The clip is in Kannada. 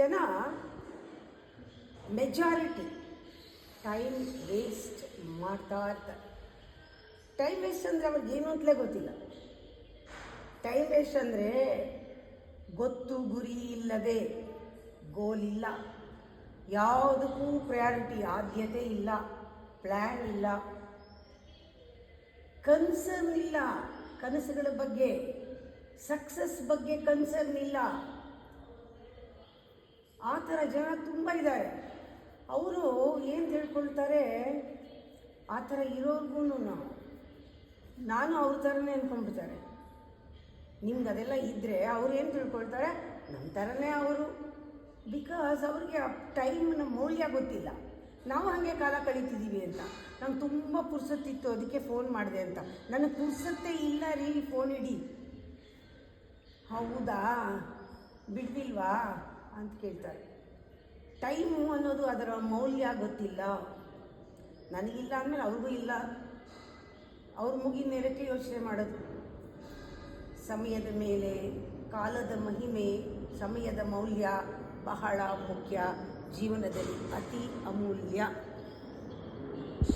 ಜನ ಮೆಜಾರಿಟಿ ಟೈಮ್ ವೇಸ್ಟ್ ಮಾಡ್ತಾ ಇರ್ತಾರೆ. ಟೈಮ್ ವೇಸ್ಟ್ ಅಂದರೆ ಅವ್ರಿಗೆ ಏನು ಅಂತಲೇ ಗೊತ್ತಿಲ್ಲ. ಟೈಮ್ ವೇಸ್ಟ್ ಅಂದರೆ ಗೊತ್ತು ಗುರಿ ಇಲ್ಲದೆ, ಗೋಲ್ ಇಲ್ಲ, ಯಾವುದಕ್ಕೂ ಪ್ರಯಾರಿಟಿ ಆದ್ಯತೆ ಇಲ್ಲ, ಪ್ಲ್ಯಾನ್ ಇಲ್ಲ, ಕನ್ಸರ್ನ್ ಇಲ್ಲ, ಕನಸುಗಳ ಬಗ್ಗೆ ಸಕ್ಸಸ್ ಬಗ್ಗೆ ಕನ್ಸರ್ನ್ ಇಲ್ಲ. ಆ ಥರ ಜನ ತುಂಬ ಇದ್ದಾರೆ. ಅವರು ಏನು ತಿಳ್ಕೊಳ್ತಾರೆ, ಆ ಥರ ಇರೋರ್ಗೂ ನಾನು ಅವ್ರ ಥರನೇ ಅಂದ್ಕೊಂಡ್ಬಿಡ್ತಾರೆ. ನಿಮ್ಗೆ ಅದೆಲ್ಲ ಇದ್ದರೆ ಅವ್ರು ಏನು ತಿಳ್ಕೊಳ್ತಾರೆ, ನಮ್ಮ ಥರನೇ ಅವರು. ಬಿಕಾಸ್ ಅವ್ರಿಗೆ ಟೈಮ್ನ ಮೌಲ್ಯ ಗೊತ್ತಿಲ್ಲ. ನಾವು ಹಾಗೆ ಕಾಲ ಕಳೀತಿದ್ದೀವಿ ಅಂತ. ನಂಗೆ ತುಂಬ ಪುರ್ಸೊತ್ತಿತ್ತು ಅದಕ್ಕೆ ಫೋನ್ ಮಾಡಿದೆ ಅಂತ. ನನಗೆ ಪುರ್ಸೊತ್ತೇ ಇಲ್ಲ ರೀ, ಫೋನ್ ಇಡಿ. ಹೌದಾ, ಬಿಡ್ವಿಲ್ವಾ ಅಂತ ಕೇಳ್ತಾರೆ. ಟೈಮು ಅನ್ನೋದು ಅದರ ಮೌಲ್ಯ ಗೊತ್ತಿಲ್ಲ. ನನಗಿಲ್ಲ ಅಂದಮೇಲೆ ಅವ್ರಿಗೂ ಇಲ್ಲ. ಅವ್ರ ಮುಗಿನ ನೇರಕ್ಕೆ ಯೋಚನೆ ಮಾಡೋದು. ಸಮಯದ ಮೇಲೆ, ಕಾಲದ ಮಹಿಮೆ, ಸಮಯದ ಮೌಲ್ಯ ಬಹಳ ಮುಖ್ಯ, ಜೀವನದಲ್ಲಿ ಅತಿ ಅಮೂಲ್ಯ.